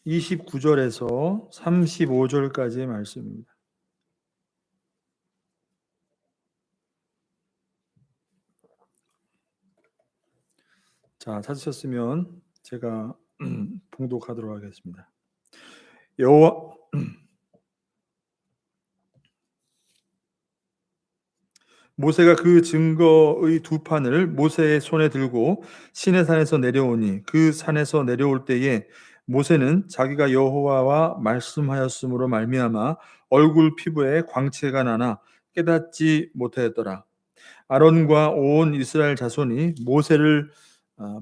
29절에서 35절까지의 말씀입니다. 자, 찾으셨으면 제가 봉독하도록 하겠습니다. 여호와 모세가 그 증거의 두 판을 모세의 손에 들고 시내산에서 내려오니 그 산에서 내려올 때에 모세는 자기가 여호와와 말씀하였으므로 말미암아 얼굴 피부에 광채가 나나 깨닫지 못하였더라. 아론과 온 이스라엘 자손이 모세를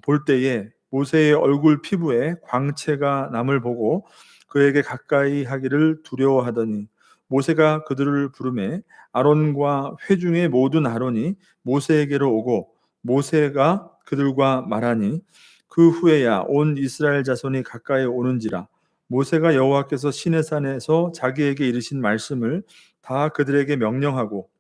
볼 때에 모세의 얼굴 피부에 광채가 남을 보고 그에게 가까이 하기를 두려워하더니 모세가 그들을 부르매 아론과 회중의 모든 아론이 모세에게로 오고 모세가 그들과 말하니 그 후에야 온 이스라엘 자손이 가까이 오는지라. 모세가 여호와께서 시내산에서 자기에게 이르신 말씀을 다 그들에게 명령하고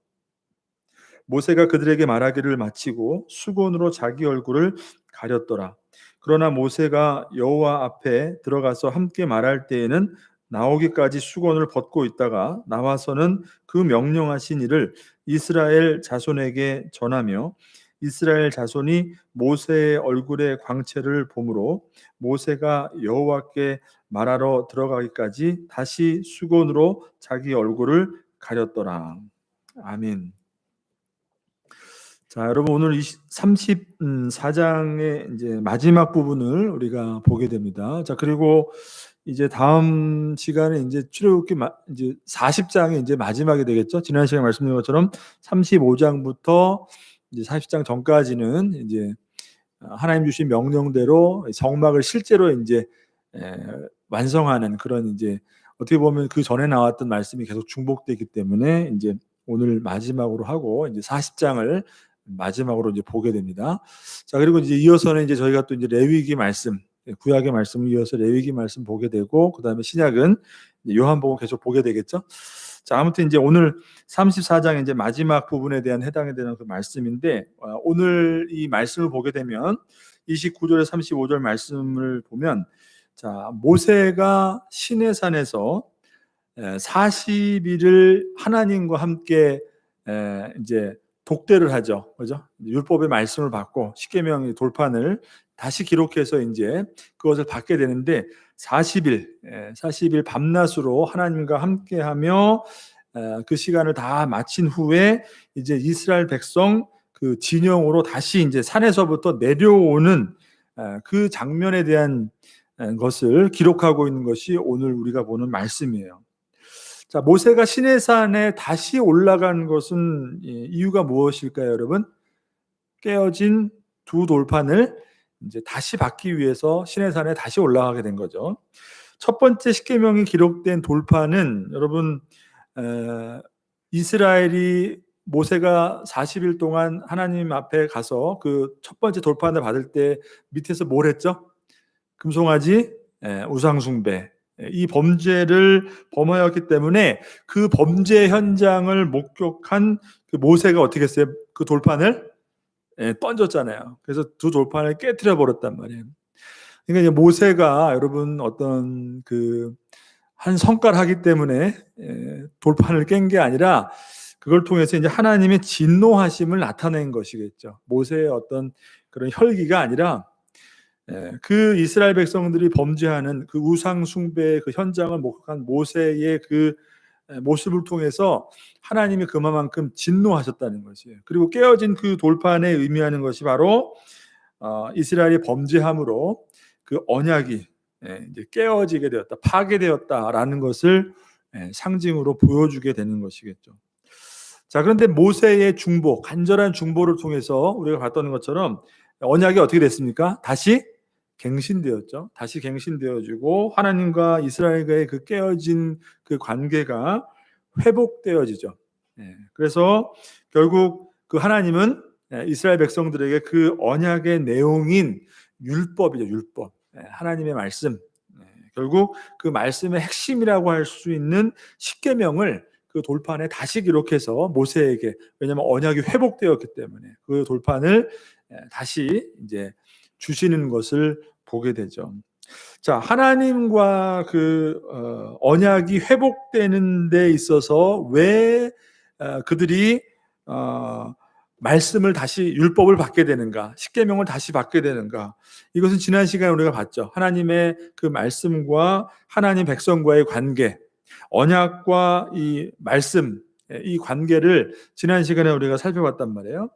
모세가 그들에게 말하기를 마치고 수건으로 자기 얼굴을 가렸더라. 그러나 모세가 여호와 앞에 들어가서 함께 말할 때에는 나오기까지 수건을 벗고 있다가 나와서는 그 명령하신 일을 이스라엘 자손에게 전하며 이스라엘 자손이 모세의 얼굴의 광채를 보므로 모세가 여호와께 말하러 들어가기까지 다시 수건으로 자기 얼굴을 가렸더라. 아멘. 자, 여러분 오늘 34장의 이제 마지막 부분을 우리가 보게 됩니다. 자, 그리고 이제 다음 시간에 이제 출애굽기 이제 40장이 이제 마지막이 되겠죠. 지난 시간에 말씀드린 것처럼 35장부터 이제 40장 전까지는 이제 하나님 주신 명령대로 성막을 실제로 이제 완성하는 그런 이제 어떻게 보면 그 전에 나왔던 말씀이 계속 중복되기 때문에 이제 오늘 마지막으로 하고 이제 40장을 마지막으로 이제 보게 됩니다. 자, 그리고 이제 이어서는 이제 저희가 또 이제 레위기 말씀, 구약의 말씀을 이어서 레위기 말씀 보게 되고, 그 다음에 신약은 요한복음 계속 보게 되겠죠. 자, 아무튼 이제 오늘 34장 이제 마지막 부분에 대한 해당에 대한 그 말씀인데, 오늘 이 말씀을 보게 되면 29절에 35절 말씀을 보면, 자, 모세가 시내산에서 40일을 하나님과 함께 이제 독대를 하죠. 그죠? 율법의 말씀을 받고 십계명의 돌판을 다시 기록해서 이제 그것을 받게 되는데 40일 밤낮으로 하나님과 함께하며 그 시간을 다 마친 후에 이제 이스라엘 백성 그 진영으로 다시 이제 산에서부터 내려오는 그 장면에 대한 것을 기록하고 있는 것이 오늘 우리가 보는 말씀이에요. 자, 모세가 시내산에 다시 올라간 것은 이유가 무엇일까요, 여러분? 깨어진 두 돌판을 이제 다시 받기 위해서 시내산에 다시 올라가게 된 거죠. 첫 번째 십계명이 기록된 돌판은 여러분 이스라엘이 모세가 40일 동안 하나님 앞에 가서 그 첫 번째 돌판을 받을 때 밑에서 뭘 했죠? 금송아지, 우상 숭배, 이 범죄를 범하였기 때문에 그 범죄 현장을 목격한 그 모세가 어떻게 했어요? 그 돌판을 던졌잖아요. 그래서 두 돌판을 깨트려 버렸단 말이에요. 그러니까 이제 모세가 여러분 어떤 그 한 성과를 하기 때문에 돌판을 깬 게 아니라 그걸 통해서 이제 하나님의 진노하심을 나타낸 것이겠죠. 모세의 어떤 그런 혈기가 아니라 그 이스라엘 백성들이 범죄하는 그 우상 숭배의 그 현장을 목격한 모세의 그 모습을 통해서 하나님이 그만큼 진노하셨다는 것이에요. 그리고 깨어진 그 돌판에 의미하는 것이 바로 이스라엘이 범죄함으로 그 언약이 이제 깨어지게 되었다, 파괴되었다라는 것을 상징으로 보여주게 되는 것이겠죠. 자, 그런데 모세의 중보, 간절한 중보를 통해서 우리가 봤던 것처럼 언약이 어떻게 됐습니까? 다시 갱신되었죠. 다시 갱신되어지고 하나님과 이스라엘과의 그 깨어진 그 관계가 회복되어지죠. 그래서 결국 그 하나님은 이스라엘 백성들에게 그 언약의 내용인 율법이죠. 율법. 하나님의 말씀. 결국 그 말씀의 핵심이라고 할 수 있는 십계명을 그 돌판에 다시 기록해서 모세에게, 왜냐하면 언약이 회복되었기 때문에 그 돌판을 다시 이제 주시는 것을 보게 되죠. 자, 하나님과 언약이 회복되는 데 있어서 왜 그들이 어, 말씀을 다시 율법을 받게 되는가, 십계명을 다시 받게 되는가? 이것은 지난 시간에 우리가 봤죠. 하나님의 그 말씀과 하나님 백성과의 관계, 언약과 이 말씀, 이 관계를 지난 시간에 우리가 살펴봤단 말이에요.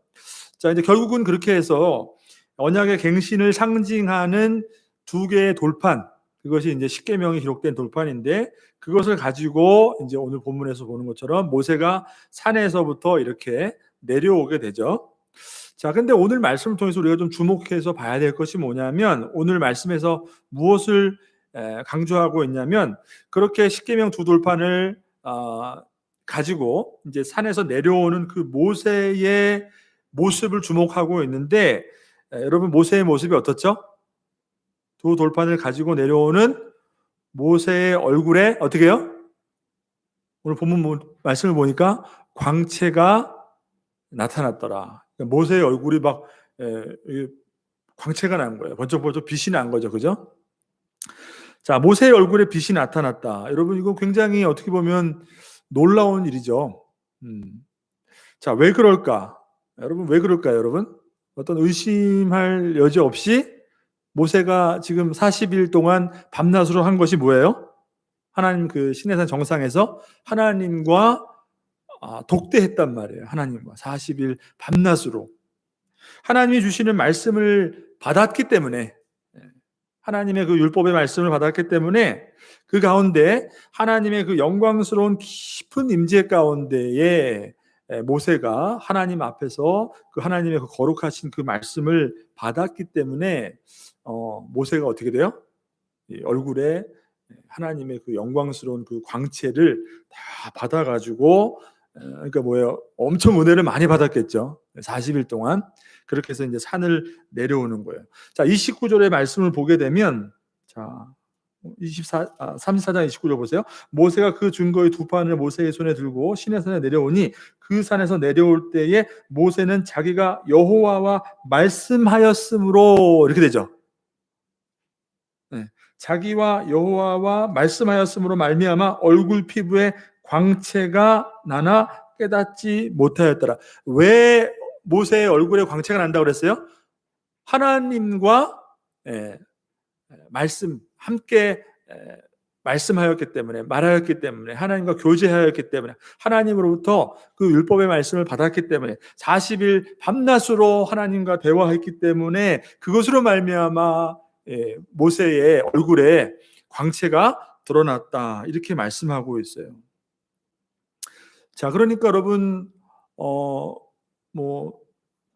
자, 이제 결국은 그렇게 해서 언약의 갱신을 상징하는 두 개의 돌판, 그것이 이제 십계명이 기록된 돌판인데, 그것을 가지고 이제 오늘 본문에서 보는 것처럼 모세가 산에서부터 이렇게 내려오게 되죠. 자, 근데 오늘 말씀을 통해서 우리가 좀 주목해서 봐야 될 것이 뭐냐면, 오늘 말씀에서 무엇을 강조하고 있냐면, 그렇게 십계명 두 돌판을 가지고 이제 산에서 내려오는 그 모세의 모습을 주목하고 있는데, 여러분 모세의 모습이 어떻죠? 두 돌판을 가지고 내려오는 모세의 얼굴에 어떻게 해요? 오늘 본문 말씀을 보니까 광채가 나타났더라. 모세의 얼굴이 막 광채가 난 거예요. 번쩍번쩍 빛이 난 거죠. 그죠? 자, 모세의 얼굴에 빛이 나타났다. 여러분, 이거 굉장히 어떻게 보면 놀라운 일이죠. 자, 왜 그럴까? 여러분, 왜 그럴까요, 여러분? 어떤 의심할 여지 없이 모세가 지금 40일 동안 밤낮으로 한 것이 뭐예요? 하나님 그 시내산 정상에서 하나님과 독대했단 말이에요. 하나님과 40일 밤낮으로 하나님이 주시는 말씀을 받았기 때문에, 하나님의 그 율법의 말씀을 받았기 때문에 그 가운데 하나님의 그 영광스러운 깊은 임재 가운데에 모세가 하나님 앞에서 그 하나님의 그 거룩하신 그 말씀을 받았기 때문에 모세가 어떻게 돼요? 이 얼굴에 하나님의 그 영광스러운 그 광채를 다 받아가지고, 그러니까 뭐예요? 엄청 은혜를 많이 받았겠죠. 40일 동안. 그렇게 해서 이제 산을 내려오는 거예요. 자, 29절의 말씀을 보게 되면, 자, 34장 29절 보세요. 모세가 그 증거의 두 판을 모세의 손에 들고 시내산에 내려오니 그 산에서 내려올 때에 모세는 자기가 여호와와 말씀하였으므로, 이렇게 되죠. 네. 자기와 여호와와 말씀하였으므로 말미암아 얼굴 피부에 광채가 나나 깨닫지 못하였더라. 왜 모세의 얼굴에 광채가 난다고 그랬어요? 하나님과 말씀 함께 말씀하였기 때문에, 말하였기 때문에, 하나님과 교제하였기 때문에, 하나님으로부터 그 율법의 말씀을 받았기 때문에, 40일 밤낮으로 하나님과 대화했기 때문에 그것으로 말미암아 모세의 얼굴에 광채가 드러났다, 이렇게 말씀하고 있어요. 자, 그러니까 여러분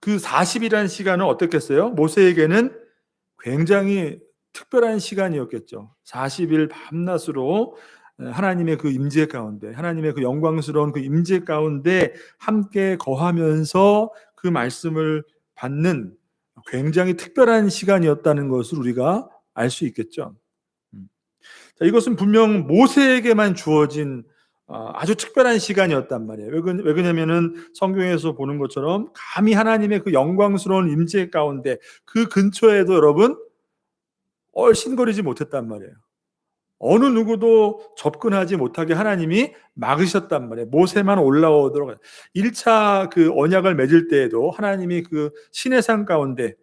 그 40이라는 시간은 어떻겠어요? 모세에게는 굉장히 특별한 시간이었겠죠. 40일 밤낮으로 하나님의 그 임재 가운데, 하나님의 그 영광스러운 그 임재 가운데 함께 거하면서 그 말씀을 받는 굉장히 특별한 시간이었다는 것을 우리가 알 수 있겠죠. 자, 이것은 분명 모세에게만 주어진 아주 특별한 시간이었단 말이에요. 왜 그러냐면은 성경에서 보는 것처럼 감히 하나님의 그 영광스러운 임재 가운데 그 근처에도 여러분 얼씬거리지 못했단 말이에요. 어느 누구도 접근하지 못하게 하나님이 막으셨단 말이에요. 모세만 올라오도록. 1차 그 언약을 맺을 때에도 하나님이 그 시내산 가운데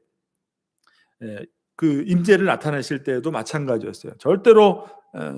그 임재를 나타내실 때에도 마찬가지였어요. 절대로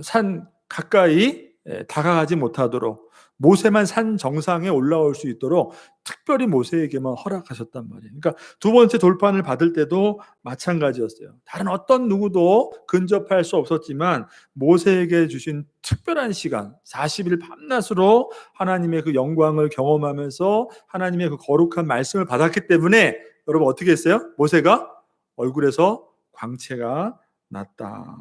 산 가까이 다가가지 못하도록 모세만 산 정상에 올라올 수 있도록 특별히 모세에게만 허락하셨단 말이에요. 그러니까 두 번째 돌판을 받을 때도 마찬가지였어요. 다른 어떤 누구도 근접할 수 없었지만 모세에게 주신 특별한 시간, 40일 밤낮으로 하나님의 그 영광을 경험하면서 하나님의 그 거룩한 말씀을 받았기 때문에 여러분 어떻게 했어요? 모세가 얼굴에서 광채가 났다.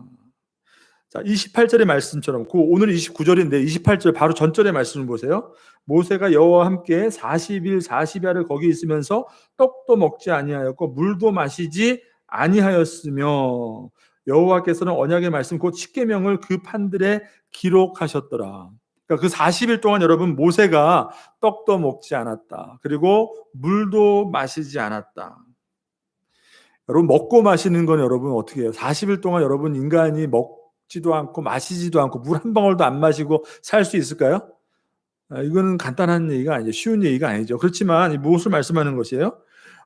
자, 28절의 말씀처럼 오늘 29절인데 28절 바로 전절의 말씀을 보세요. 모세가 여호와와 함께 40일 40야를 거기 있으면서 떡도 먹지 아니하였고 물도 마시지 아니하였으며 여호와께서는 언약의 말씀 곧 십계명을 그 판들에 기록하셨더라. 그러니까 그 40일 동안 여러분 모세가 떡도 먹지 않았다. 그리고 물도 마시지 않았다. 여러분 먹고 마시는 건 여러분 어떻게 해요? 40일 동안 여러분 인간이 먹지도 않고 마시지도 않고 물 한 방울도 안 마시고 살 수 있을까요? 이거는 간단한 얘기가 아니죠. 쉬운 얘기가 아니죠. 그렇지만 무엇을 말씀하는 것이에요?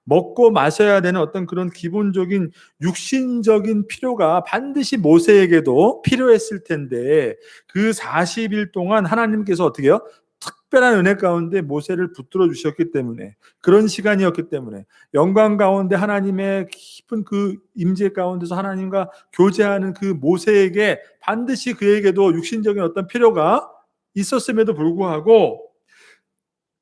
먹고 마셔야 되는 어떤 그런 기본적인 육신적인 필요가 반드시 모세에게도 필요했을 텐데 그 40일 동안 하나님께서 어떻게 해요? 특별한 은혜 가운데 모세를 붙들어 주셨기 때문에, 그런 시간이었기 때문에, 영광 가운데 하나님의 깊은 그 임재 가운데서 하나님과 교제하는 그 모세에게 반드시 그에게도 육신적인 어떤 필요가 있었음에도 불구하고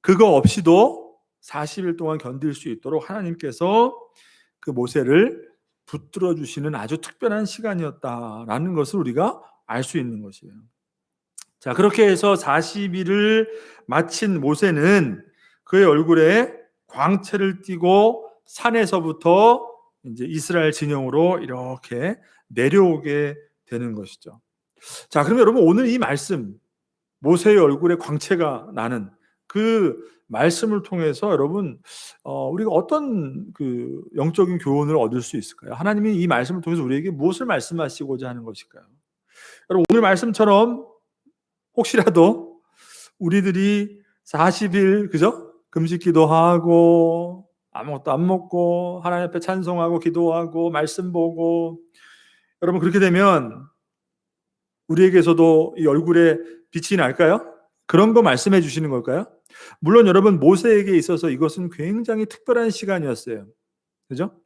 그거 없이도 40일 동안 견딜 수 있도록 하나님께서 그 모세를 붙들어 주시는 아주 특별한 시간이었다라는 것을 우리가 알 수 있는 것이에요. 자, 그렇게 해서 40일을 마친 모세는 그의 얼굴에 광채를 띠고 산에서부터 이제 이스라엘 진영으로 이렇게 내려오게 되는 것이죠. 자, 그럼 여러분 오늘 이 말씀, 모세의 얼굴에 광채가 나는 그 말씀을 통해서 여러분 우리가 어떤 그 영적인 교훈을 얻을 수 있을까요? 하나님이 이 말씀을 통해서 우리에게 무엇을 말씀하시고자 하는 것일까요? 여러분 오늘 말씀처럼 혹시라도 우리들이 40일 그죠? 금식 기도하고 아무것도 안 먹고 하나님 앞에 찬송하고 기도하고 말씀 보고, 여러분 그렇게 되면 우리에게서도 이 얼굴에 빛이 날까요? 그런 거 말씀해 주시는 걸까요? 물론 여러분 모세에게 있어서 이것은 굉장히 특별한 시간이었어요. 그죠?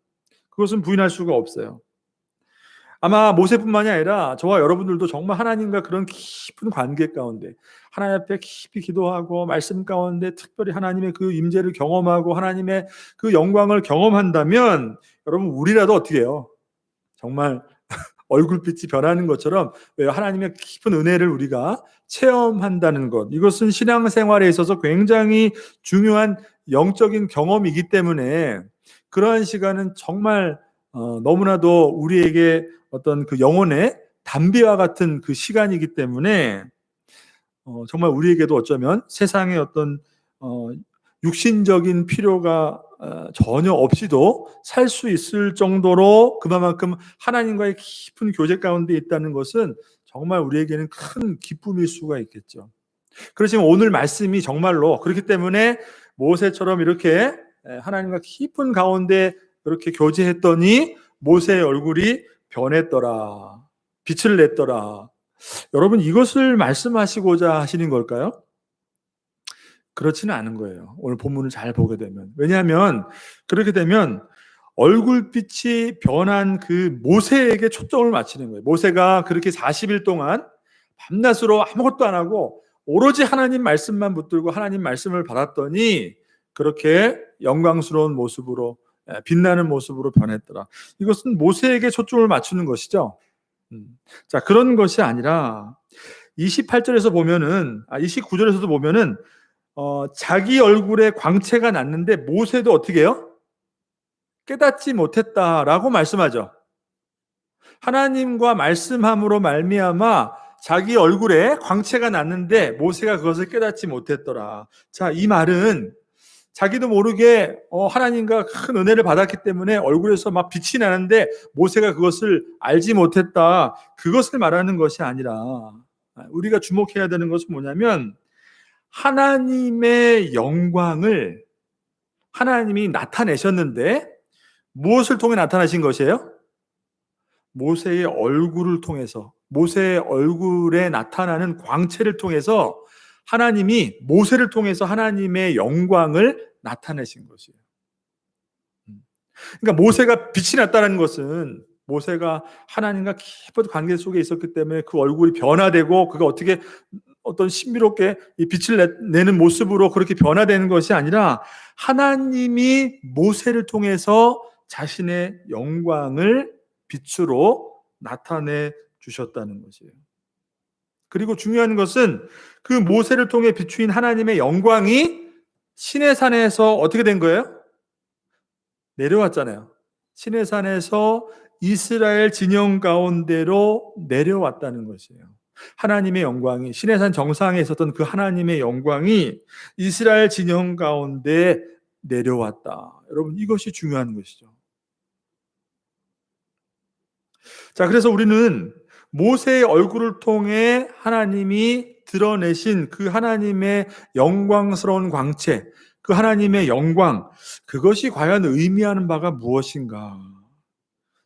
그것은 부인할 수가 없어요. 아마 모세뿐만이 아니라 저와 여러분들도 정말 하나님과 그런 깊은 관계 가운데 하나님 앞에 깊이 기도하고 말씀 가운데 특별히 하나님의 그 임재를 경험하고 하나님의 그 영광을 경험한다면 여러분 우리라도 어떻게 해요? 정말 얼굴빛이 변하는 것처럼 하나님의 깊은 은혜를 우리가 체험한다는 것, 이것은 신앙생활에 있어서 굉장히 중요한 영적인 경험이기 때문에 그러한 시간은 정말 너무나도 우리에게 어떤 그 영혼의 담비와 같은 그 시간이기 때문에 정말 우리에게도 어쩌면 세상의 어떤 육신적인 필요가 전혀 없이도 살 수 있을 정도로 그만큼 하나님과의 깊은 교제 가운데 있다는 것은 정말 우리에게는 큰 기쁨일 수가 있겠죠. 그렇지만 오늘 말씀이 정말로 그렇기 때문에 모세처럼 이렇게 하나님과 깊은 가운데 그렇게 교제했더니 모세의 얼굴이 변했더라, 빛을 냈더라. 여러분 이것을 말씀하시고자 하시는 걸까요? 그렇지는 않은 거예요. 오늘 본문을 잘 보게 되면. 왜냐하면 그렇게 되면 얼굴빛이 변한 그 모세에게 초점을 맞추는 거예요. 모세가 그렇게 40일 동안 밤낮으로 아무것도 안 하고 오로지 하나님 말씀만 붙들고 하나님 말씀을 받았더니 그렇게 영광스러운 모습으로, 빛나는 모습으로 변했더라. 이것은 모세에게 초점을 맞추는 것이죠. 자, 그런 것이 아니라 28절에서 보면은 29절에서도 보면은 자기 얼굴에 광채가 났는데 모세도 어떻게 해요? 깨닫지 못했다라고 말씀하죠. 하나님과 말씀함으로 말미암아 자기 얼굴에 광채가 났는데 모세가 그것을 깨닫지 못했더라. 자, 이 말은 자기도 모르게 하나님과 큰 은혜를 받았기 때문에 얼굴에서 막 빛이 나는데 모세가 그것을 알지 못했다, 그것을 말하는 것이 아니라 우리가 주목해야 되는 것은 뭐냐면 하나님의 영광을 하나님이 나타내셨는데 무엇을 통해 나타나신 것이에요? 모세의 얼굴을 통해서, 모세의 얼굴에 나타나는 광채를 통해서 하나님이 모세를 통해서 하나님의 영광을 나타내신 것이에요. 그러니까 모세가 빛이 났다는 것은 모세가 하나님과 깊은 관계 속에 있었기 때문에 그 얼굴이 변화되고 그가 어떻게 어떤 신비롭게 이 빛을 내는 모습으로 그렇게 변화되는 것이 아니라 하나님이 모세를 통해서 자신의 영광을 빛으로 나타내 주셨다는 것이에요. 그리고 중요한 것은 그 모세를 통해 비추인 하나님의 영광이 시내산에서 어떻게 된 거예요? 내려왔잖아요. 시내산에서 이스라엘 진영 가운데로 내려왔다는 것이에요. 하나님의 영광이, 시내산 정상에 있었던 그 하나님의 영광이 이스라엘 진영 가운데 내려왔다. 여러분 이것이 중요한 것이죠. 자, 그래서 우리는 모세의 얼굴을 통해 하나님이 드러내신 그 하나님의 영광스러운 광채, 그 하나님의 영광, 그것이 과연 의미하는 바가 무엇인가?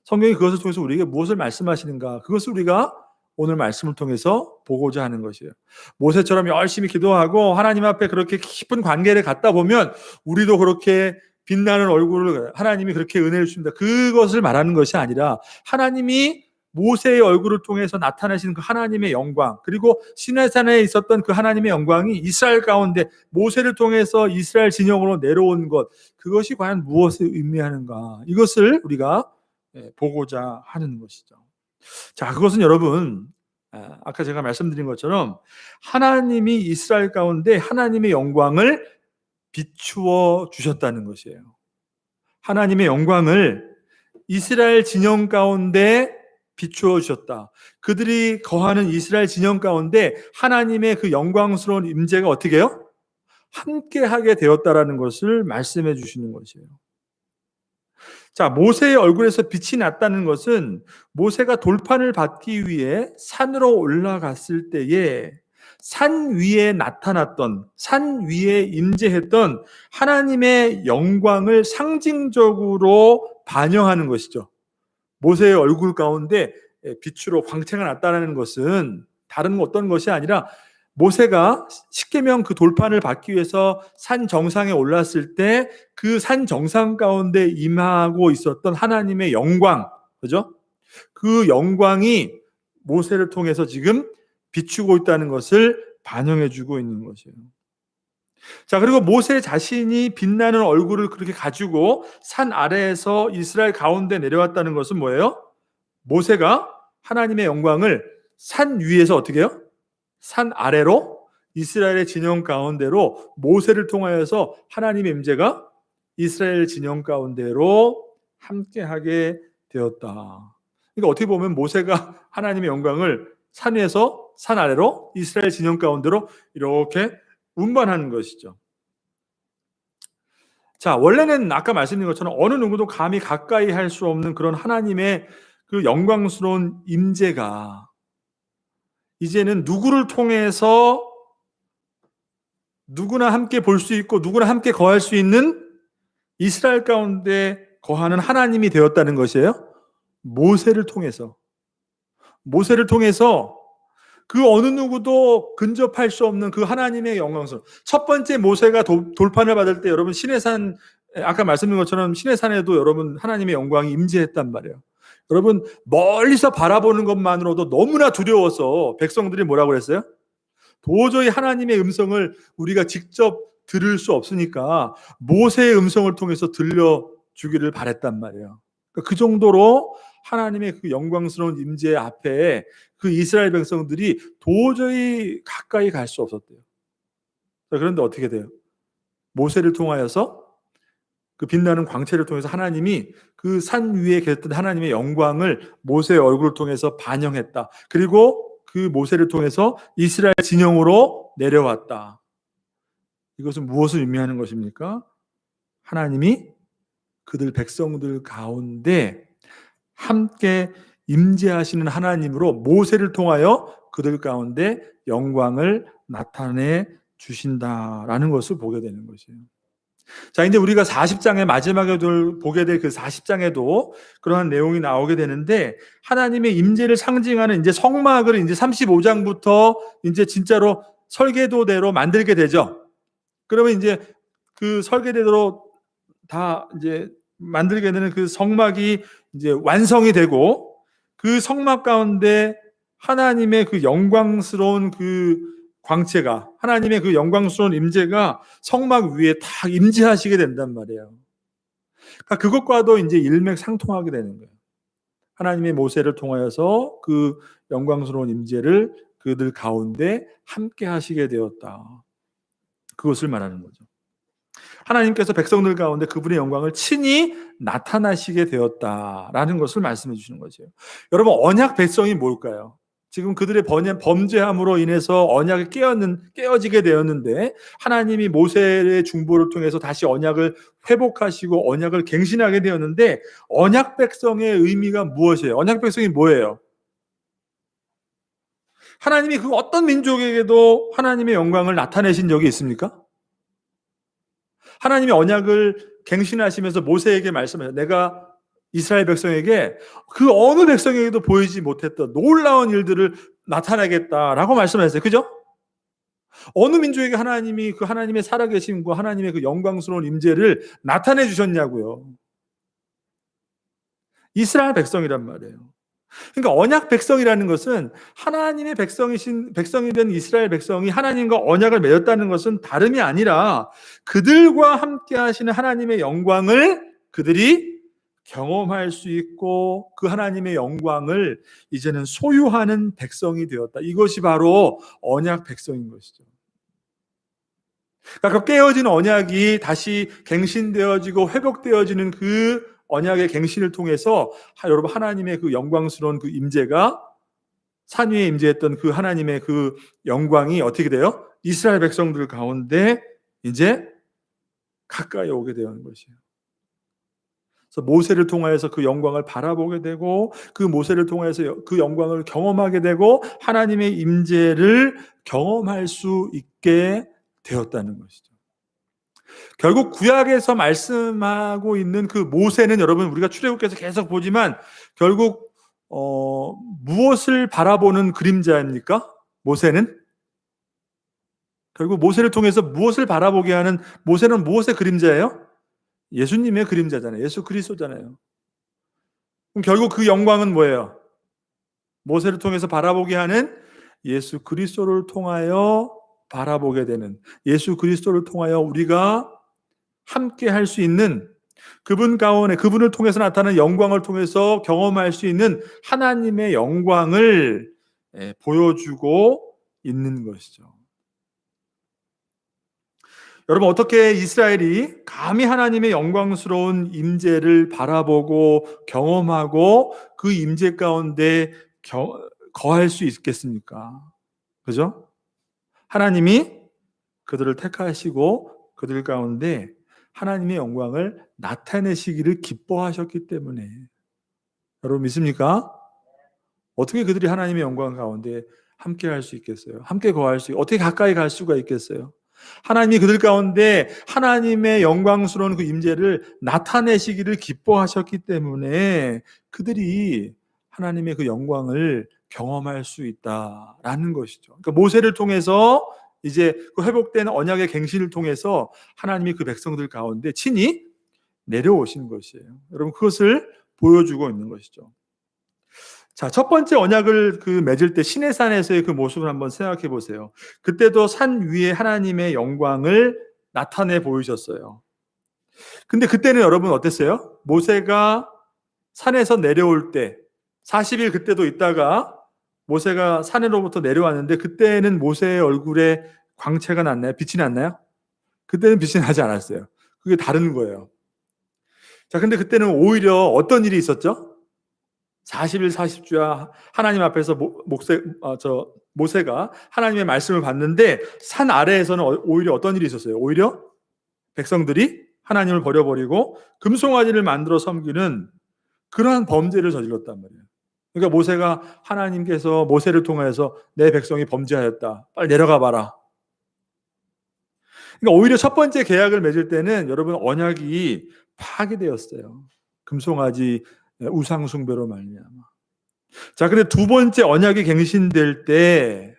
성경이 그것을 통해서 우리에게 무엇을 말씀하시는가? 그것을 우리가 오늘 말씀을 통해서 보고자 하는 것이에요. 모세처럼 열심히 기도하고 하나님 앞에 그렇게 깊은 관계를 갖다 보면 우리도 그렇게 빛나는 얼굴을 하나님이 그렇게 은혜를 주십니다. 그것을 말하는 것이 아니라 하나님이 모세의 얼굴을 통해서 나타나시는 그 하나님의 영광, 그리고 시내산에 있었던 그 하나님의 영광이 이스라엘 가운데 모세를 통해서 이스라엘 진영으로 내려온 것, 그것이 과연 무엇을 의미하는가? 이것을 우리가 보고자 하는 것이죠. 자, 그것은 여러분, 아까 제가 말씀드린 것처럼 하나님이 이스라엘 가운데 하나님의 영광을 비추어 주셨다는 것이에요. 하나님의 영광을 이스라엘 진영 가운데 비추어 주셨다. 그들이 거하는 이스라엘 진영 가운데 하나님의 그 영광스러운 임재가 어떻게 해요? 함께하게 되었다라는 것을 말씀해 주시는 것이에요. 자, 모세의 얼굴에서 빛이 났다는 것은 모세가 돌판을 받기 위해 산으로 올라갔을 때에 산 위에 나타났던, 산 위에 임재했던 하나님의 영광을 상징적으로 반영하는 것이죠. 모세의 얼굴 가운데 빛으로 광채가 났다는 것은 다른 어떤 것이 아니라 모세가 십계명 그 돌판을 받기 위해서 산 정상에 올랐을 때 그 산 정상 가운데 임하고 있었던 하나님의 영광, 그죠? 그 영광이 모세를 통해서 지금 비추고 있다는 것을 반영해 주고 있는 것이에요. 자, 그리고 모세 자신이 빛나는 얼굴을 그렇게 가지고 산 아래에서 이스라엘 가운데 내려왔다는 것은 뭐예요? 모세가 하나님의 영광을 산 위에서 어떻게 해요? 산 아래로 이스라엘의 진영 가운데로 모세를 통하여서 하나님의 임재가 이스라엘 진영 가운데로 함께하게 되었다. 그러니까 어떻게 보면 모세가 하나님의 영광을 산 위에서 산 아래로 이스라엘 진영 가운데로 이렇게 운반하는 것이죠. 자, 원래는 아까 말씀드린 것처럼 어느 누구도 감히 가까이 할 수 없는 그런 하나님의 그 영광스러운 임재가 이제는 누구를 통해서 누구나 함께 볼 수 있고 누구나 함께 거할 수 있는 이스라엘 가운데 거하는 하나님이 되었다는 것이에요. 모세를 통해서 그 어느 누구도 근접할 수 없는 그 하나님의 영광스러운 첫 번째 모세가 돌판을 받을 때 여러분 시내산, 아까 말씀드린 것처럼 시내산에도 여러분 하나님의 영광이 임재했단 말이에요. 여러분 멀리서 바라보는 것만으로도 너무나 두려워서 백성들이 뭐라고 그랬어요? 도저히 하나님의 음성을 우리가 직접 들을 수 없으니까 모세의 음성을 통해서 들려주기를 바랬단 말이에요. 그 정도로 하나님의 그 영광스러운 임재 앞에 그 이스라엘 백성들이 도저히 가까이 갈 수 없었대요. 그런데 어떻게 돼요? 모세를 통하여서 그 빛나는 광채를 통해서 하나님이 그 산 위에 계셨던 하나님의 영광을 모세의 얼굴을 통해서 반영했다. 그리고 그 모세를 통해서 이스라엘 진영으로 내려왔다. 이것은 무엇을 의미하는 것입니까? 하나님이 그들 백성들 가운데 함께 임재하시는 하나님으로 모세를 통하여 그들 가운데 영광을 나타내 주신다라는 것을 보게 되는 것이에요. 자, 이제 우리가 40장의 마지막에 보게 될 그 40장에도 그러한 내용이 나오게 되는데 하나님의 임재를 상징하는 이제 성막을 이제 35장부터 이제 진짜로 설계도대로 만들게 되죠. 그러면 이제 그 설계대로 다 이제 만들게 되는 그 성막이 이제 완성이 되고 그 성막 가운데 하나님의 그 영광스러운 그 광채가 하나님의 그 영광스러운 임재가 성막 위에 다 임재하시게 된단 말이에요. 그러니까 그것과도 이제 일맥상통하게 되는 거예요. 하나님의 모세를 통하여서 그 영광스러운 임재를 그들 가운데 함께 하시게 되었다. 그것을 말하는 거죠. 하나님께서 백성들 가운데 그분의 영광을 친히 나타나시게 되었다라는 것을 말씀해 주시는 거죠. 여러분, 언약 백성이 뭘까요? 지금 그들의 범죄함으로 인해서 언약이 깨어지게 되었는데 하나님이 모세의 중보를 통해서 다시 언약을 회복하시고 언약을 갱신하게 되었는데 언약 백성의 의미가 무엇이에요? 언약 백성이 뭐예요? 하나님이 그 어떤 민족에게도 하나님의 영광을 나타내신 적이 있습니까? 하나님이 언약을 갱신하시면서 모세에게 말씀하셨어요. 내가 이스라엘 백성에게 그 어느 백성에게도 보이지 못했던 놀라운 일들을 나타내겠다라고 말씀하셨어요. 그죠? 어느 민족에게 하나님이 그 하나님의 살아계심과 하나님의 그 영광스러운 임재를 나타내 주셨냐고요. 이스라엘 백성이란 말이에요. 그러니까 언약 백성이라는 것은 하나님의 백성이 된 이스라엘 백성이 하나님과 언약을 맺었다는 것은 다름이 아니라 그들과 함께 하시는 하나님의 영광을 그들이 경험할 수 있고 그 하나님의 영광을 이제는 소유하는 백성이 되었다. 이것이 바로 언약 백성인 것이죠. 그러니까 그 깨어진 언약이 다시 갱신되어지고 회복되어지는 그 언약의 갱신을 통해서 여러분 하나님의 그 영광스러운 그 임재가 산 위에 임재했던 그 하나님의 그 영광이 어떻게 돼요? 이스라엘 백성들 가운데 이제 가까이 오게 되는 것이에요. 그래서 모세를 통하여서 그 영광을 바라보게 되고 그 모세를 통해서 그 영광을 경험하게 되고 하나님의 임재를 경험할 수 있게 되었다는 것이죠. 결국 구약에서 말씀하고 있는 그 모세는 여러분 우리가 출애굽기에서 계속 보지만 결국 무엇을 바라보는 그림자입니까? 모세는 결국 모세를 통해서 무엇을 바라보게 하는 모세는 무엇의 그림자예요? 예수님의 그림자잖아요. 예수 그리스도잖아요. 그럼 결국 그 영광은 뭐예요? 모세를 통해서 바라보게 하는 예수 그리스도를 통하여 바라보게 되는 예수 그리스도를 통하여 우리가 함께 할 수 있는 그분 가운데 그분을 통해서 나타나는 영광을 통해서 경험할 수 있는 하나님의 영광을 보여주고 있는 것이죠. 여러분 어떻게 이스라엘이 감히 하나님의 영광스러운 임재를 바라보고 경험하고 그 임재 가운데 거할 수 있겠습니까? 그죠? 하나님이 그들을 택하시고 그들 가운데 하나님의 영광을 나타내시기를 기뻐하셨기 때문에 여러분 믿습니까? 어떻게 그들이 하나님의 영광 가운데 함께 할 수 있겠어요? 함께 거할 수 어떻게 가까이 갈 수가 있겠어요? 하나님이 그들 가운데 하나님의 영광스러운 그 임재를 나타내시기를 기뻐하셨기 때문에 그들이 하나님의 그 영광을 경험할 수 있다라는 것이죠. 그러니까 모세를 통해서 이제 그 회복된 언약의 갱신을 통해서 하나님이 그 백성들 가운데 친히 내려오신 것이에요. 여러분 그것을 보여주고 있는 것이죠. 자, 첫 번째 언약을 맺을 때 시내산에서의 그 모습을 한번 생각해 보세요. 그때도 산 위에 하나님의 영광을 나타내 보이셨어요. 근데 그때는 여러분 어땠어요? 모세가 산에서 내려올 때 40일 그때도 있다가 모세가 산으로부터 내려왔는데 그때는 모세의 얼굴에 광채가 났나요? 빛이 났나요? 그때는 빛이 나지 않았어요. 그게 다른 거예요. 자, 근데 그때는 오히려 어떤 일이 있었죠? 40일 40주야 하나님 앞에서 모세가 하나님의 말씀을 받는데 산 아래에서는 오히려 어떤 일이 있었어요? 오히려 백성들이 하나님을 버려버리고 금송아지를 만들어 섬기는 그러한 범죄를 저질렀단 말이에요. 그러니까 모세가 하나님께서 모세를 통해서 내 백성이 범죄하였다. 빨리 내려가 봐라. 그러니까 오히려 첫 번째 계약을 맺을 때는 여러분 언약이 파괴되었어요. 금송아지 우상 숭배로 말미암아. 자, 근데 두 번째 언약이 갱신될 때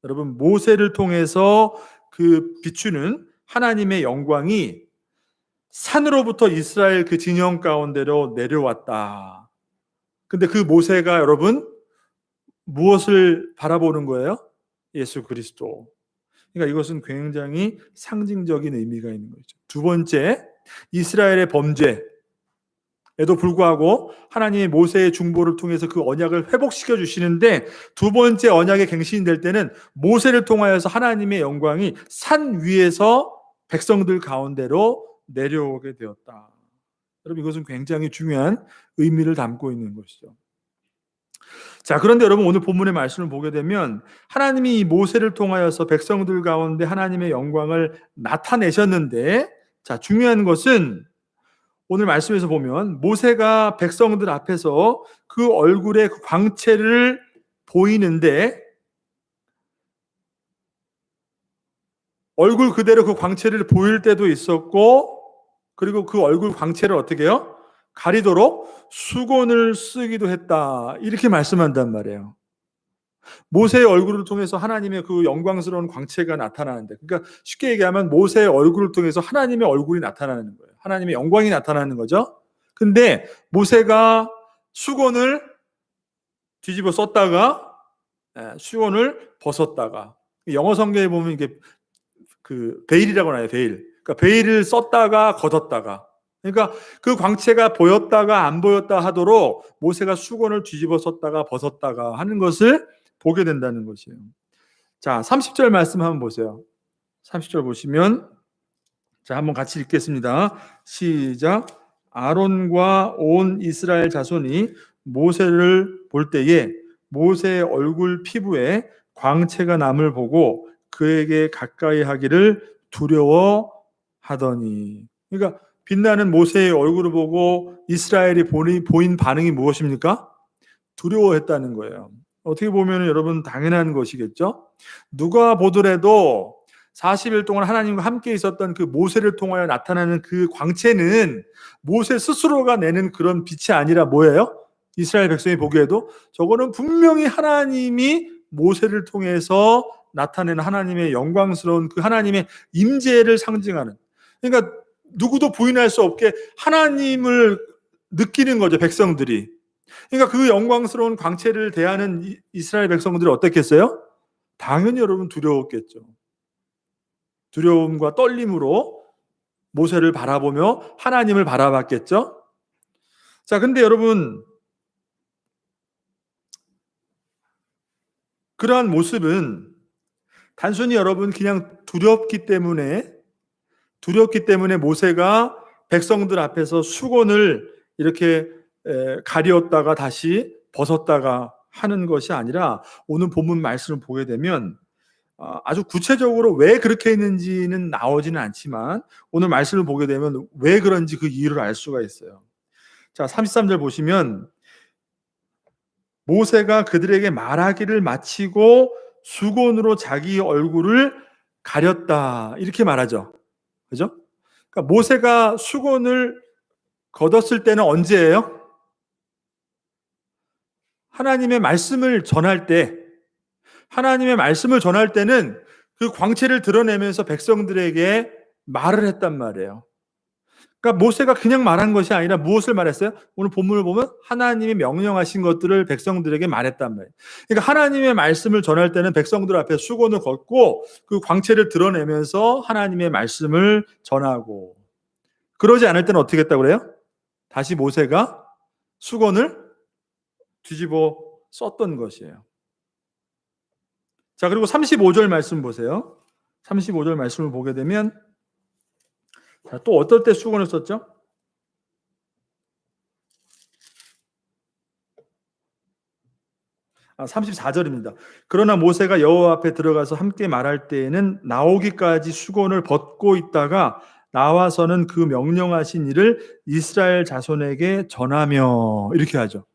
여러분 모세를 통해서 그 비추는 하나님의 영광이 산으로부터 이스라엘 그 진영 가운데로 내려왔다. 근데 그 모세가 여러분 무엇을 바라보는 거예요? 예수 그리스도. 그러니까 이것은 굉장히 상징적인 의미가 있는 거죠. 두 번째, 이스라엘의 범죄에도 불구하고 하나님이 모세의 중보를 통해서 그 언약을 회복시켜 주시는데 두 번째 언약의 갱신이 될 때는 모세를 통하여서 하나님의 영광이 산 위에서 백성들 가운데로 내려오게 되었다. 여러분 이것은 굉장히 중요한 의미를 담고 있는 것이죠. 자, 그런데 여러분 오늘 본문의 말씀을 보게 되면 하나님이 이 모세를 통하여서 백성들 가운데 하나님의 영광을 나타내셨는데, 자, 중요한 것은 오늘 말씀에서 보면 모세가 백성들 앞에서 그 얼굴의 그 광채를 보이는데 얼굴 그대로 그 광채를 보일 때도 있었고, 그리고 그 얼굴 광채를 어떻게 해요? 가리도록 수건을 쓰기도 했다. 이렇게 말씀한단 말이에요. 모세의 얼굴을 통해서 하나님의 그 영광스러운 광채가 나타나는데, 그러니까 쉽게 얘기하면 모세의 얼굴을 통해서 하나님의 얼굴이 나타나는 거예요. 하나님의 영광이 나타나는 거죠. 근데 모세가 수건을 뒤집어 썼다가 수건을 벗었다가, 영어 성경에 보면 이게 그 베일이라고 하나요, 베일. 그러니까 베일을 썼다가 걷었다가, 그러니까 그 광채가 보였다가 안 보였다 하도록 모세가 수건을 뒤집어 썼다가 벗었다가 하는 것을 보게 된다는 것이에요. 자, 30절 말씀 한번 보세요. 30절 보시면, 자, 한번 같이 읽겠습니다. 시작. 아론과 온 이스라엘 자손이 모세를 볼 때에 모세의 얼굴 피부에 광채가 남을 보고 그에게 가까이 하기를 두려워하더니. 그러니까 빛나는 모세의 얼굴을 보고 이스라엘이 보인 반응이 무엇입니까? 두려워했다는 거예요. 어떻게 보면 여러분 당연한 것이겠죠. 누가 보더라도 40일 동안 하나님과 함께 있었던 그 모세를 통하여 나타나는 그 광채는 모세 스스로가 내는 그런 빛이 아니라 뭐예요? 이스라엘 백성이 보기에도 저거는 분명히 하나님이 모세를 통해서 나타내는 하나님의 영광스러운 그 하나님의 임재를 상징하는, 그러니까 누구도 부인할 수 없게 하나님을 느끼는 거죠, 백성들이. 그러니까 그 영광스러운 광채를 대하는 이스라엘 백성들이 어떻겠어요? 당연히 여러분 두려웠겠죠. 두려움과 떨림으로 모세를 바라보며 하나님을 바라봤겠죠. 자, 근데 여러분 그러한 모습은 단순히 여러분 그냥 두렵기 때문에 모세가 백성들 앞에서 수건을 이렇게 가리었다가 다시 벗었다가 하는 것이 아니라, 오늘 본문 말씀을 보게 되면 아주 구체적으로 왜 그렇게 했는지는 나오지는 않지만 오늘 말씀을 보게 되면 왜 그런지 그 이유를 알 수가 있어요. 자, 33절 보시면 모세가 그들에게 말하기를 마치고 수건으로 자기 얼굴을 가렸다, 이렇게 말하죠. 그죠? 그러니까 모세가 수건을 걷었을 때는 언제예요? 하나님의 말씀을 전할 때, 하나님의 말씀을 전할 때는 그 광채를 드러내면서 백성들에게 말을 했단 말이에요. 그러니까 모세가 그냥 말한 것이 아니라 무엇을 말했어요? 오늘 본문을 보면 하나님이 명령하신 것들을 백성들에게 말했단 말이에요. 그러니까 하나님의 말씀을 전할 때는 백성들 앞에 수건을 걷고 그 광채를 드러내면서 하나님의 말씀을 전하고, 그러지 않을 때는 어떻게 했다고 그래요? 다시 모세가 수건을 뒤집어 썼던 것이에요. 자, 그리고 35절 말씀 보세요. 35절 말씀을 보게 되면, 자, 또 어떨 때 수건을 썼죠? 아, 34절입니다. 그러나 모세가 여호와 앞에 들어가서 함께 말할 때에는 나오기까지 수건을 벗고 있다가 나와서는 그 명령하신 일을 이스라엘 자손에게 전하며, 이렇게 하죠.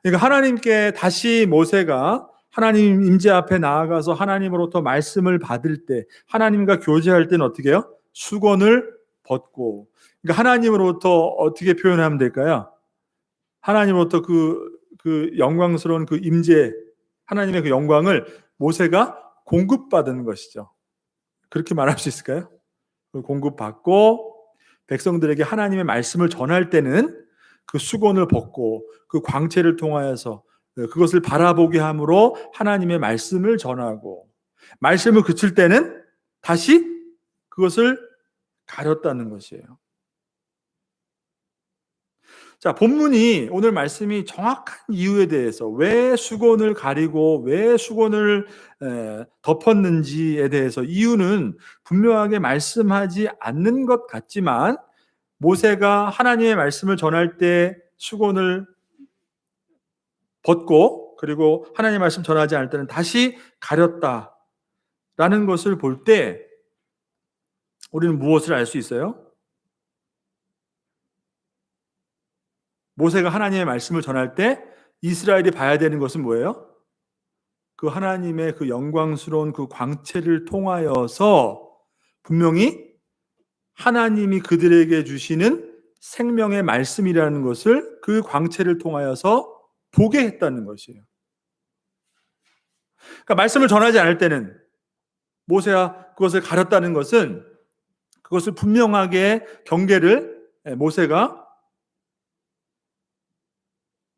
그러니까 하나님께 다시 모세가 하나님 임재 앞에 나아가서 하나님으로부터 말씀을 받을 때, 하나님과 교제할 때는 어떻게 해요? 수건을 벗고. 그러니까 하나님으로부터 어떻게 표현하면 될까요? 하나님으로부터 그 영광스러운 그 임재, 하나님의 그 영광을 모세가 공급받은 것이죠. 그렇게 말할 수 있을까요? 공급받고 백성들에게 하나님의 말씀을 전할 때는 그 수건을 벗고 그 광채를 통하여서 그것을 바라보게 함으로 하나님의 말씀을 전하고, 말씀을 그칠 때는 다시 그것을 가렸다는 것이에요. 자, 본문이 오늘 말씀이 정확한 이유에 대해서, 왜 수건을 가리고 왜 수건을 덮었는지에 대해서 이유는 분명하게 말씀하지 않는 것 같지만, 모세가 하나님의 말씀을 전할 때 수건을 벗고 그리고 하나님의 말씀 전하지 않을 때는 다시 가렸다라는 것을 볼 때 우리는 무엇을 알 수 있어요? 모세가 하나님의 말씀을 전할 때 이스라엘이 봐야 되는 것은 뭐예요? 그 하나님의 그 영광스러운 그 광채를 통하여서 분명히 하나님이 그들에게 주시는 생명의 말씀이라는 것을 그 광채를 통하여서 보게 했다는 것이에요. 그러니까 말씀을 전하지 않을 때는 모세가 그것을 가렸다는 것은 그것을 분명하게 경계를 모세가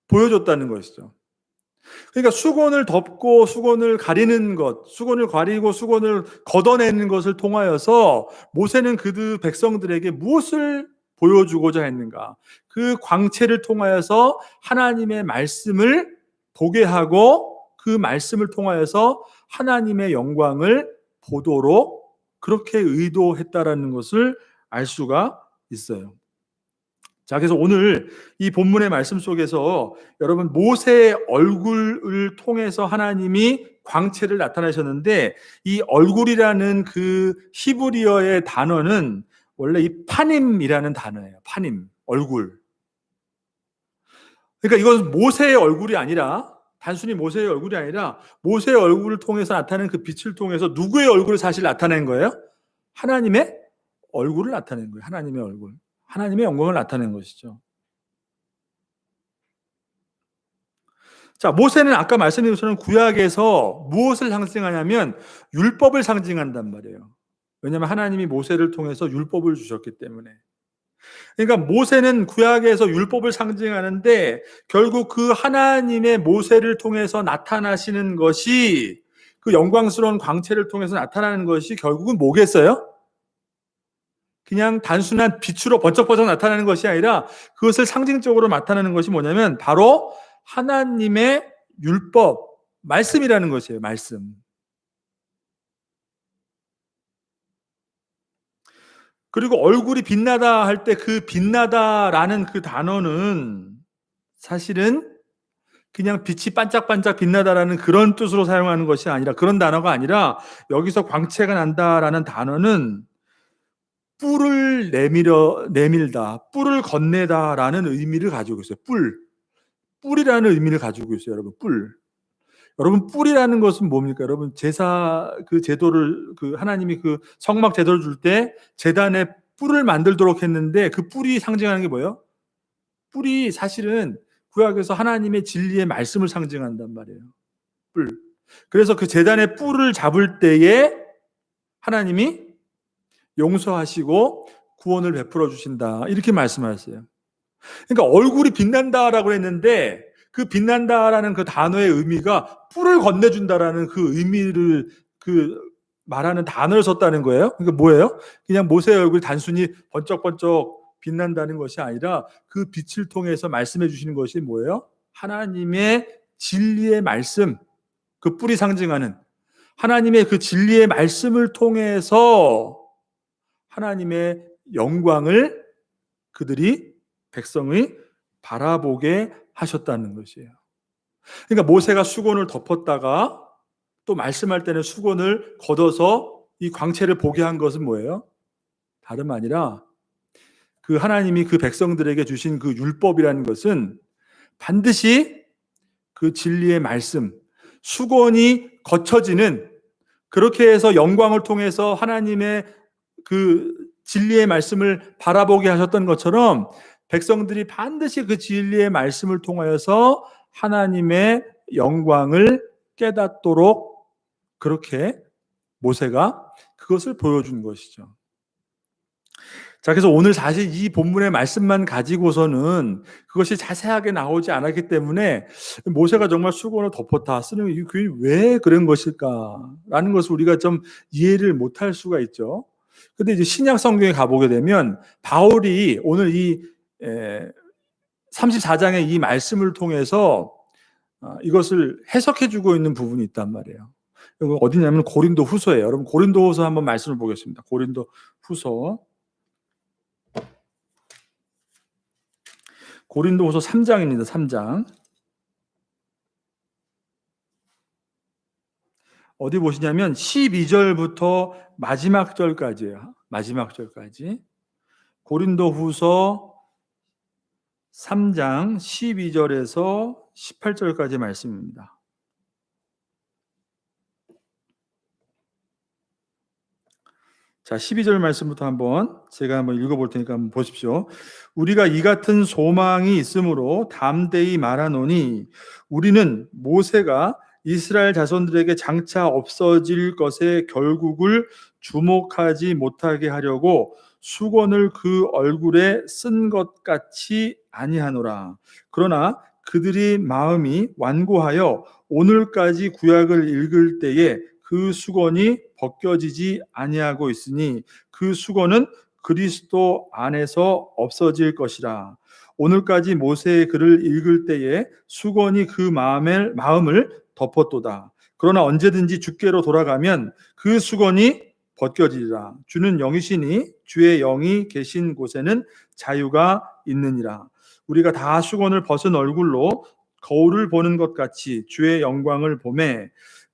보여줬다는 것이죠. 그러니까 수건을 덮고 수건을 가리는 것, 수건을 가리고 수건을 걷어내는 것을 통하여서 모세는 그 백성들에게 무엇을 보여주고자 했는가? 그 광채를 통하여서 하나님의 말씀을 보게 하고 그 말씀을 통하여서 하나님의 영광을 보도록 그렇게 의도했다라는 것을 알 수가 있어요. 자, 그래서 오늘 이 본문의 말씀 속에서 여러분 모세의 얼굴을 통해서 하나님이 광채를 나타내셨는데 이 얼굴이라는 그 히브리어의 단어는 원래 이 파님이라는 단어예요. 파님, 얼굴. 그러니까 이것은 모세의 얼굴이 아니라 단순히 모세의 얼굴이 아니라 모세의 얼굴을 통해서 나타낸 그 빛을 통해서 누구의 얼굴을 사실 나타낸 거예요? 하나님의 얼굴을 나타낸 거예요. 하나님의 얼굴. 하나님의 영광을 나타낸 것이죠. 자, 모세는 아까 말씀드린 것처럼 구약에서 무엇을 상징하냐면 율법을 상징한단 말이에요. 왜냐하면 하나님이 모세를 통해서 율법을 주셨기 때문에. 그러니까 모세는 구약에서 율법을 상징하는데 결국 그 하나님의 모세를 통해서 나타나시는 것이 그 영광스러운 광채를 통해서 나타나는 것이 결국은 뭐겠어요? 그냥 단순한 빛으로 번쩍번쩍 나타나는 것이 아니라 그것을 상징적으로 나타나는 것이 뭐냐면 바로 하나님의 율법, 말씀이라는 것이에요. 말씀. 그리고 얼굴이 빛나다 할 때 그 빛나다라는 그 단어는 사실은 그냥 빛이 반짝반짝 빛나다라는 그런 뜻으로 사용하는 것이 아니라 그런 단어가 아니라 여기서 광채가 난다라는 단어는 뿔을 내밀다, 뿔을 건네다라는 의미를 가지고 있어요. 뿔이라는 의미를 가지고 있어요, 여러분. 뿔. 여러분, 뿔이라는 것은 뭡니까? 여러분, 제사 그 제도를 그 하나님이 그 성막 제도를 줄 때 제단에 뿔을 만들도록 했는데 그 뿔이 상징하는 게 뭐예요? 뿔이 사실은 구약에서 하나님의 진리의 말씀을 상징한단 말이에요. 뿔. 그래서 그 제단의 뿔을 잡을 때에 하나님이 용서하시고 구원을 베풀어 주신다. 이렇게 말씀하셨어요. 그러니까 얼굴이 빛난다라고 했는데 그 빛난다라는 그 단어의 의미가 뿔을 건네준다라는 그 의미를 그 말하는 단어를 썼다는 거예요. 그러니까 뭐예요? 그냥 모세의 얼굴이 단순히 번쩍번쩍 빛난다는 것이 아니라 그 빛을 통해서 말씀해 주시는 것이 뭐예요? 하나님의 진리의 말씀, 그 뿔이 상징하는 하나님의 그 진리의 말씀을 통해서 하나님의 영광을 그들이 백성이 바라보게 하셨다는 것이에요. 그러니까 모세가 수건을 덮었다가 또 말씀할 때는 수건을 걷어서 이 광채를 보게 한 것은 뭐예요? 다름 아니라 그 하나님이 그 백성들에게 주신 그 율법이라는 것은 반드시 그 진리의 말씀, 수건이 거쳐지는 그렇게 해서 영광을 통해서 하나님의 그 진리의 말씀을 바라보게 하셨던 것처럼 백성들이 반드시 그 진리의 말씀을 통하여서 하나님의 영광을 깨닫도록 그렇게 모세가 그것을 보여준 것이죠. 자, 그래서 오늘 사실 이 본문의 말씀만 가지고서는 그것이 자세하게 나오지 않았기 때문에 모세가 정말 수건을 덮었다 쓰는 이게 왜 그런 것일까라는 것을 우리가 좀 이해를 못할 수가 있죠. 근데 이제 신약 성경에 가보게 되면 바울이 오늘 이 34장의 이 말씀을 통해서 이것을 해석해 주고 있는 부분이 있단 말이에요. 이거 어디냐면 고린도 후서예요. 여러분 고린도 후서 한번 말씀을 보겠습니다. 고린도 후서 3장입니다. 3장. 어디 보시냐면 12절부터 마지막 절까지예요. 마지막 절까지. 고린도후서 3장 12절에서 18절까지 말씀입니다. 자, 12절 말씀부터 제가 한번 읽어볼 테니까 한번 보십시오. 우리가 이 같은 소망이 있으므로 담대히 말하노니 우리는 모세가 이스라엘 자손들에게 장차 없어질 것의 결국을 주목하지 못하게 하려고 수건을 그 얼굴에 쓴 것 같이 아니하노라. 그러나 그들이 마음이 완고하여 오늘까지 구약을 읽을 때에 그 수건이 벗겨지지 아니하고 있으니 그 수건은 그리스도 안에서 없어질 것이라. 오늘까지 모세의 글을 읽을 때에 수건이 그 마음을 덮었도다. 그러나 언제든지 주께로 돌아가면 그 수건이 벗겨지리라. 주는 영이시니 주의 영이 계신 곳에는 자유가 있느니라. 우리가 다 수건을 벗은 얼굴로 거울을 보는 것 같이 주의 영광을 보매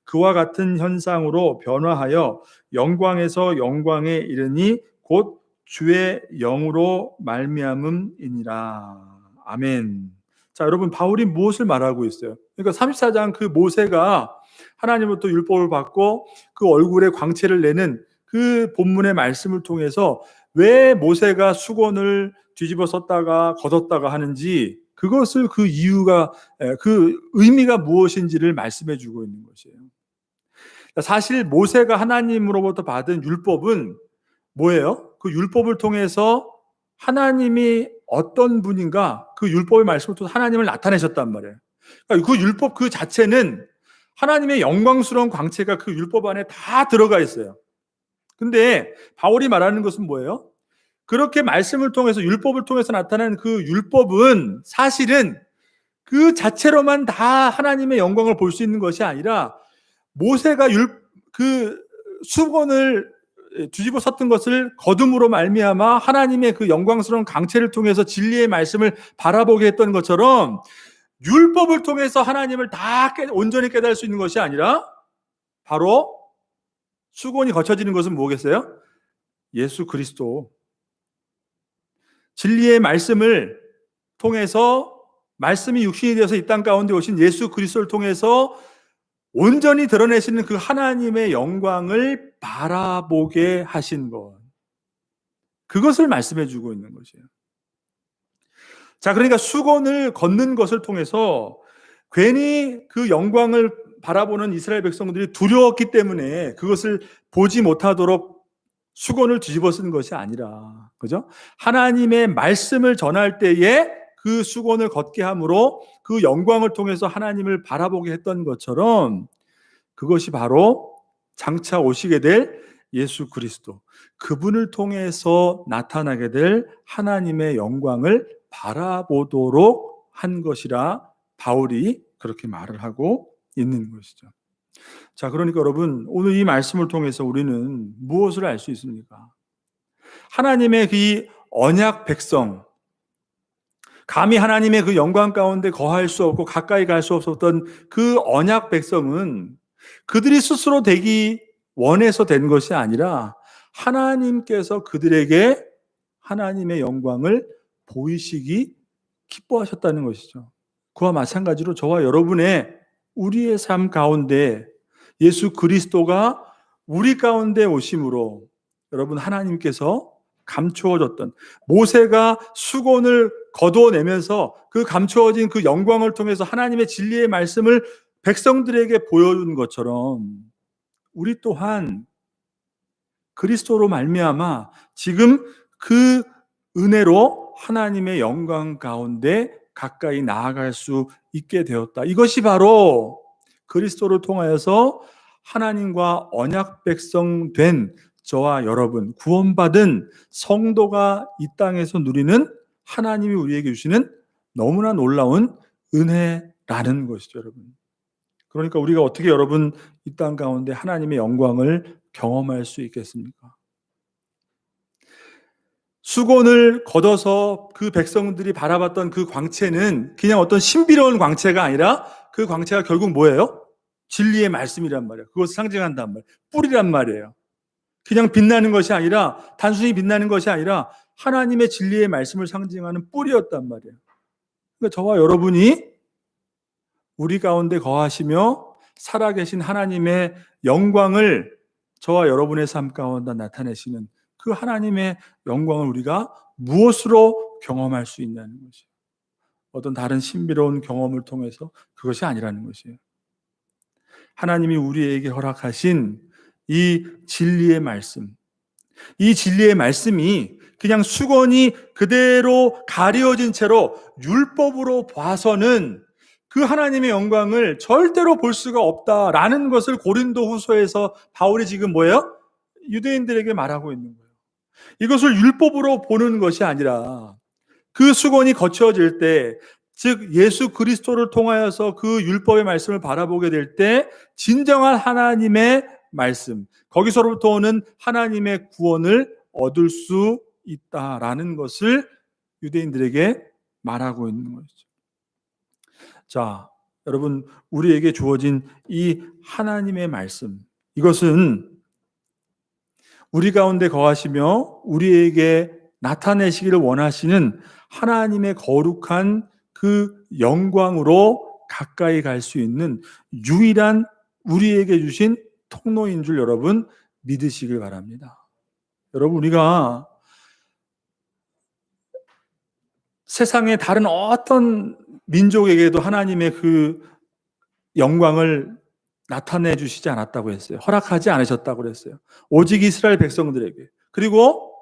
그와 같은 현상으로 변화하여 영광에서 영광에 이르니 곧 주의 영으로 말미암음이니라. 아멘. 자, 여러분, 바울이 무엇을 말하고 있어요? 그러니까 34장 그 모세가 하나님으로부터 율법을 받고 그 얼굴에 광채를 내는 그 본문의 말씀을 통해서 왜 모세가 수건을 뒤집어 썼다가 걷었다가 하는지, 그것을 그 이유가, 그 의미가 무엇인지를 말씀해 주고 있는 것이에요. 사실 모세가 하나님으로부터 받은 율법은 뭐예요? 그 율법을 통해서 하나님이 어떤 분인가, 그 율법의 말씀을 통해서 하나님을 나타내셨단 말이에요. 그러니까 그 율법 그 자체는 하나님의 영광스러운 광채가 그 율법 안에 다 들어가 있어요. 근데 바울이 말하는 것은 뭐예요? 그렇게 말씀을 통해서, 율법을 통해서 나타나는 그 율법은 사실은 그 자체로만 다 하나님의 영광을 볼 수 있는 것이 아니라, 모세가 그 수건을 뒤집어 썼던 것을 거둠으로 말미암아 하나님의 그 영광스러운 광채를 통해서 진리의 말씀을 바라보게 했던 것처럼, 율법을 통해서 하나님을 다 온전히 깨달을 수 있는 것이 아니라 바로 수건이 거쳐지는 것은 뭐겠어요? 예수 그리스도. 진리의 말씀을 통해서, 말씀이 육신이 되어서 이 땅 가운데 오신 예수 그리스도를 통해서 온전히 드러내시는 그 하나님의 영광을 바라보게 하신 것, 그것을 말씀해 주고 있는 것이에요. 자, 그러니까 수건을 걷는 것을 통해서 괜히 그 영광을 바라보는 이스라엘 백성들이 두려웠기 때문에 그것을 보지 못하도록 수건을 뒤집어 쓴 것이 아니라, 그죠? 하나님의 말씀을 전할 때에 그 수건을 걷게 함으로 그 영광을 통해서 하나님을 바라보게 했던 것처럼, 그것이 바로 장차 오시게 될 예수 그리스도, 그분을 통해서 나타나게 될 하나님의 영광을 바라보도록 한 것이라 바울이 그렇게 말을 하고 있는 것이죠. 자, 그러니까 여러분, 오늘 이 말씀을 통해서 우리는 무엇을 알 수 있습니까? 하나님의 그 언약 백성, 감히 하나님의 그 영광 가운데 거할 수 없고 가까이 갈 수 없었던 그 언약 백성은 그들이 스스로 되기 원해서 된 것이 아니라 하나님께서 그들에게 하나님의 영광을 보이시기 기뻐하셨다는 것이죠. 그와 마찬가지로 저와 여러분의, 우리의 삶 가운데 예수 그리스도가 우리 가운데 오심으로 여러분, 하나님께서 감추어졌던, 모세가 수건을 거두어내면서 그 감추어진 그 영광을 통해서 하나님의 진리의 말씀을 백성들에게 보여준 것처럼, 우리 또한 그리스도로 말미암아 지금 그 은혜로 하나님의 영광 가운데 가까이 나아갈 수 있게 되었다. 이것이 바로 그리스도를 통하여서 하나님과 언약 백성 된 저와 여러분, 구원받은 성도가 이 땅에서 누리는 하나님이 우리에게 주시는 너무나 놀라운 은혜라는 것이죠, 여러분. 그러니까 우리가 어떻게, 여러분, 이 땅 가운데 하나님의 영광을 경험할 수 있겠습니까? 수건을 걷어서 그 백성들이 바라봤던 그 광채는 그냥 어떤 신비로운 광채가 아니라, 그 광채가 결국 뭐예요? 진리의 말씀이란 말이에요. 그것을 상징한단 말이에요. 뿌리란 말이에요. 그냥 빛나는 것이 아니라, 단순히 빛나는 것이 아니라 하나님의 진리의 말씀을 상징하는 뿌리였단 말이에요. 그러니까 저와 여러분이 우리 가운데 거하시며 살아계신 하나님의 영광을 저와 여러분의 삶 가운데 나타내시는 그 하나님의 영광을 우리가 무엇으로 경험할 수 있냐는 것이에요. 어떤 다른 신비로운 경험을 통해서 그것이 아니라는 것이에요. 하나님이 우리에게 허락하신 이 진리의 말씀, 이 진리의 말씀이 그냥 수건이 그대로 가려진 채로 율법으로 봐서는 그 하나님의 영광을 절대로 볼 수가 없다라는 것을 고린도후서에서 바울이 지금 뭐예요? 유대인들에게 말하고 있는 거예요. 이것을 율법으로 보는 것이 아니라 그 수건이 거쳐질 때, 즉 예수 그리스도를 통하여서 그 율법의 말씀을 바라보게 될 때 진정한 하나님의 말씀, 거기서로부터 오는 하나님의 구원을 얻을 수 있다라는 것을 유대인들에게 말하고 있는 것이죠. 자, 여러분, 우리에게 주어진 이 하나님의 말씀, 이것은 우리 가운데 거하시며 우리에게 나타내시기를 원하시는 하나님의 거룩한 그 영광으로 가까이 갈 수 있는 유일한 우리에게 주신 통로인 줄 여러분 믿으시길 바랍니다. 여러분, 우리가 세상의 다른 어떤 민족에게도 하나님의 그 영광을 나타내 주시지 않았다고 했어요. 허락하지 않으셨다고 그랬어요. 오직 이스라엘 백성들에게, 그리고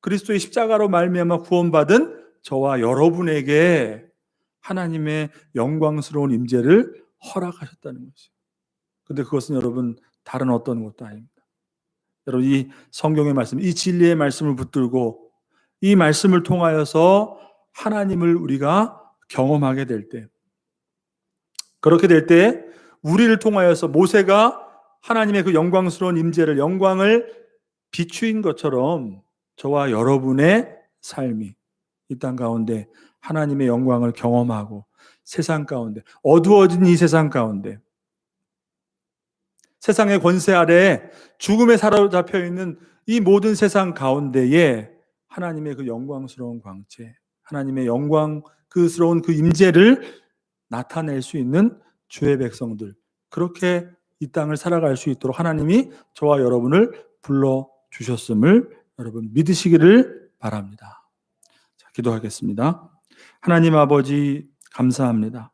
그리스도의 십자가로 말미암아 구원받은 저와 여러분에게 하나님의 영광스러운 임재를 허락하셨다는 것이죠. 그런데 그것은 여러분 다른 어떤 것도 아닙니다. 여러분, 이 성경의 말씀, 이 진리의 말씀을 붙들고 이 말씀을 통하여서 하나님을 우리가 경험하게 될 때, 그렇게 될 때 우리를 통하여서 모세가 하나님의 그 영광스러운 임재를, 영광을 비추인 것처럼 저와 여러분의 삶이 이 땅 가운데 하나님의 영광을 경험하고 세상 가운데, 어두워진 이 세상 가운데, 세상의 권세 아래에 죽음에 사로잡혀 있는 이 모든 세상 가운데에 하나님의 그 영광스러운 광채, 하나님의 영광스러운 그 임재를 나타낼 수 있는 주의 백성들, 그렇게 이 땅을 살아갈 수 있도록 하나님이 저와 여러분을 불러주셨음을 여러분 믿으시기를 바랍니다. 자, 기도하겠습니다. 하나님 아버지, 감사합니다.